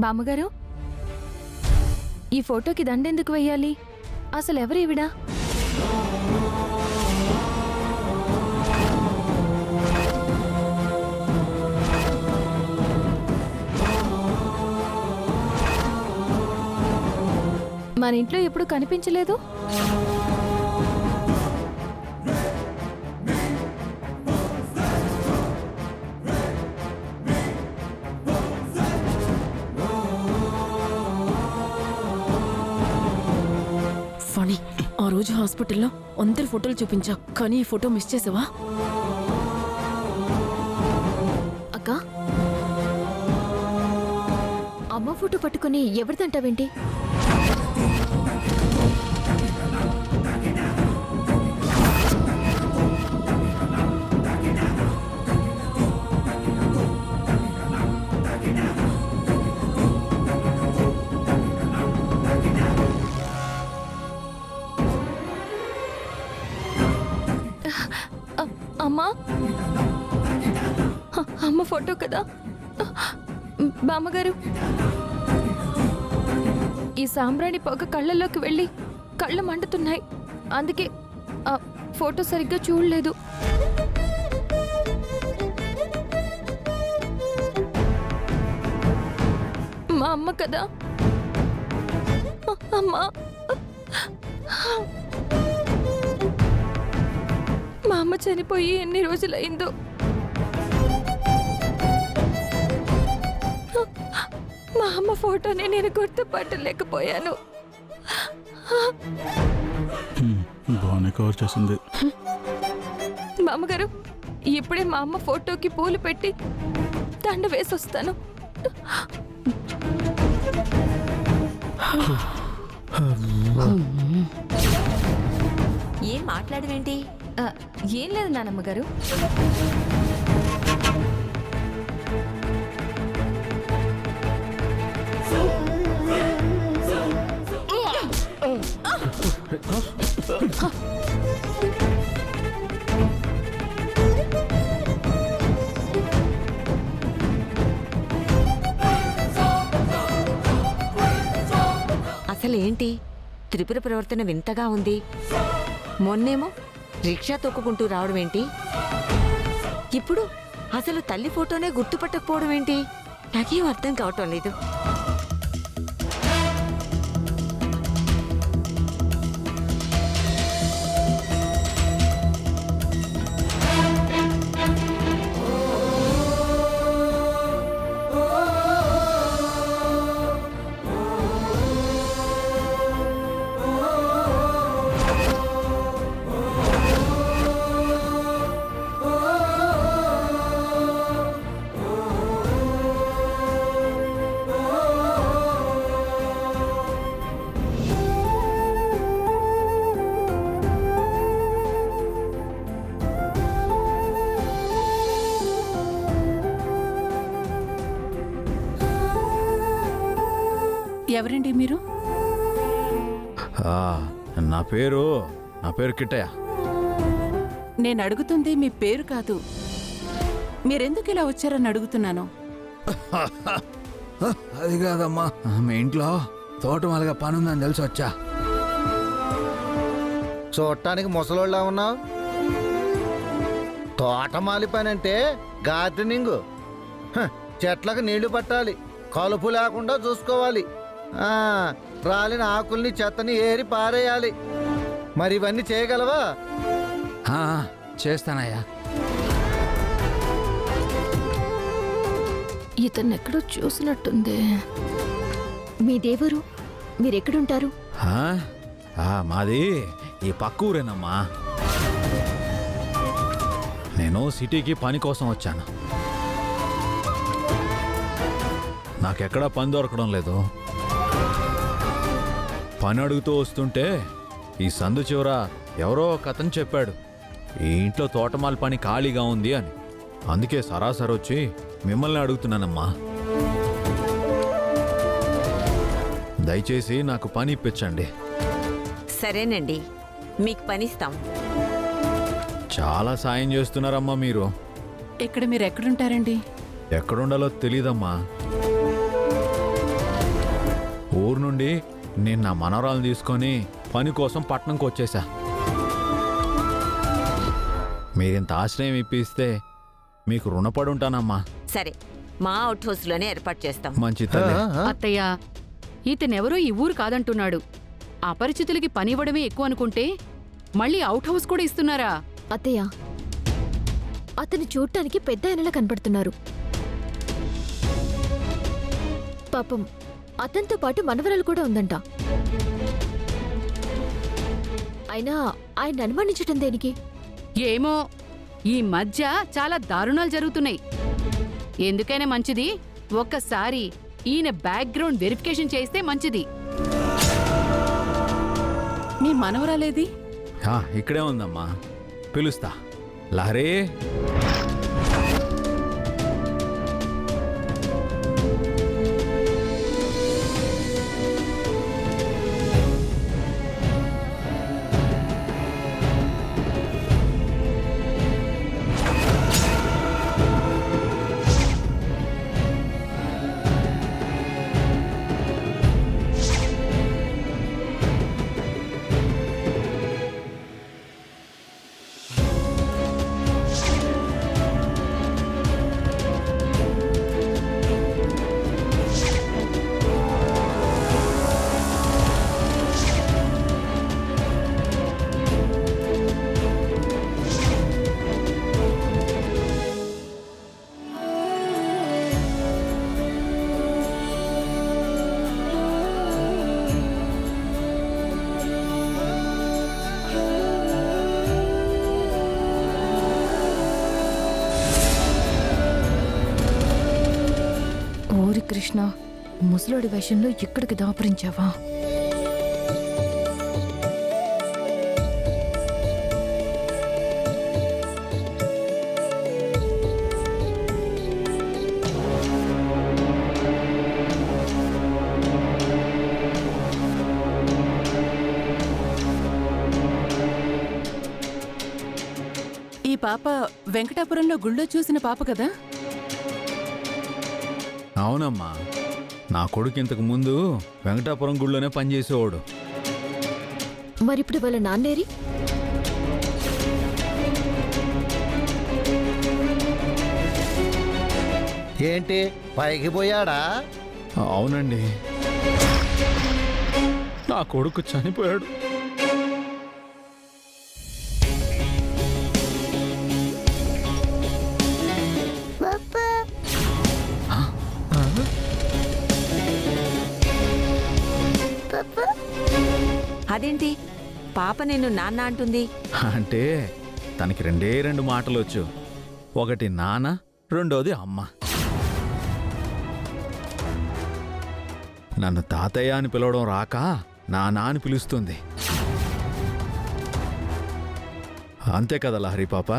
బామ్మగారు, ఈ ఫోటోకి దండెందుకు వెయ్యాలి? అసలు ఎవరివిడా? మన ఇంట్లో ఎప్పుడు కనిపించలేదు. ఫణి, ఆ రోజు హాస్పిటల్లో అందరి ఫోటోలు చూపించా, కానీ ఈ ఫోటో మిస్ చేసావా? అక్క, అమ్మ ఫోటో పట్టుకుని ఎవరిదంటావేంటి? అమ్మా, అమ్మ ఫోటో కదా. బామ్మగారు, ఈ సాంబ్రాణి పొగ కళ్ళల్లోకి వెళ్ళి కళ్ళు మండుతున్నాయి. అందుకే ఆ ఫోటో సరిగ్గా చూడలేదు. మా అమ్మ కదా. అమ్మా, మా అమ్మ చనిపోయి ఎన్ని రోజులైందో. మా అమ్మ ఫోటోని నేను గుర్తుపట్టలేకపోయాను. బాగానే కవర్ చేసింది. మామగారు, ఇప్పుడే మా అమ్మ ఫోటోకి పూలు పెట్టి దండ వేసొస్తాను. ఏం మాట్లాడవేంటి? ఏం లేదు నానమ్మగారు. అసలేంటి త్రిపుర ప్రవర్తన వింతగా ఉంది. మొన్నేమో రిక్షా తొక్కుకుంటూ రావడం ఏంటి? ఇప్పుడు అసలు తల్లి ఫోటోనే గుర్తుపట్టకపోవడం ఏంటి? నాకేం అర్థం కావటం లేదు. ఎవరండి మీరు? నా పేరు కిట్టయ్య. నేను అడుగుతుంది మీ పేరు కాదు, మీరెందుకు ఇలా వచ్చారని అడుగుతున్నాను. అది కాదమ్మా, మీ ఇంట్లో తోటమాలిగా పనుందని తెలిసి వచ్చా. చూడటానికి ముసలోళ్ళ ఉన్నావు. తోటమాలి పని అంటే గార్డెనింగ్. చెట్లకు నీళ్లు పట్టాలి, కలుపు లేకుండా చూసుకోవాలి, రాలిన ఆకుల్ని చెత్తని ఏరి పారేయాలి. మరి ఇవన్నీ చేయగలవా? చేస్తానయ్యా. ఇతన్ని ఎక్కడో చూసినట్టుంది. మీ దేవరు, మీరెక్కడుంటారు? మాది ఈ పక్క ఊరేనమ్మా. నేను సిటీకి పని కోసం వచ్చాను. నాకెక్కడా పని దొరకడం లేదు. పని అడుగుతూ వస్తుంటే ఈ సందు చివర ఎవరో ఒక అతను చెప్పాడు, ఈ ఇంట్లో తోటమాలి పని ఖాళీగా ఉంది అని. అందుకే సరాసరి వచ్చి మిమ్మల్ని అడుగుతున్నానమ్మా. దయచేసి నాకు పని ఇప్పించండి. సరేనండి, మీకు పనిస్తాం. చాలా సాయం చేస్తున్నారమ్మా మీరు. ఇక్కడ మీరు ఎక్కడుంటారండి? ఎక్కడుండాలో తెలీదమ్మా. నేను నా మనవరాలను తీసుకొని పని కోసం పట్నంకి వచ్చేసా. మీరింత ఆశ్రయం ఇప్పిస్తే మీకు రుణపడి ఉంటానమ్మా. సరే, మా అవుట్ హౌస్లోనే ఏర్పాటు చేస్తాం. మంచి తల్లి. అత్తయ్య, ఇతనెవరో ఈ ఊరు కాదంటున్నాడు. అపరిచితులకి పనివ్వడమే ఎక్కువ అనుకుంటే మళ్ళీ అవుట్ హౌస్ కూడా ఇస్తున్నారా? అత్తయ్య, అతను చూడటానికి పెద్ద ఆయనలా కనపడుతున్నారు. పాపం అతనితో పాటు మనవరాలు కూడా ఉందంట. అయినా ఆయన అనుమానించటం దేనికి? ఏమో, ఈ మధ్య చాలా దారుణాలు జరుగుతున్నాయి. ఎందుకైనా మంచిది ఒక్కసారి ఈయన బ్యాక్గ్రౌండ్ వెరిఫికేషన్ చేస్తే మంచిది. మీ మనవరాలేది? ఇక్కడే ఉందమ్మా, పిలుస్తా. లహరి, ఓరి కృష్ణ, ముసలోడి వేషంలో ఇక్కడికి దాపరించావా? ఈ పాప వెంకటాపురంలో గుళ్ళో చూసిన పాప కదా? అవునమ్మా, నా కొడుకు ఇంతకు ముందు వెంకటాపురం గుళ్ళోనే పనిచేసేవాడు. మరిప్పుడు వాళ్ళ నాన్నేరి? ఏంటి పైకి పోయాడా? అవునండి, నా కొడుకు చనిపోయాడు. అదేంటి పాప నిన్ను నాన్న అంటుంది? అంటే తనకి రెండు మాటలు వచ్చు. ఒకటి నాన్న, రెండోది అమ్మ. నన్ను తాతయ్య అని పిలవడం రాక నాన్న అని పిలుస్తుంది. అంతే కదా లహరి పాప?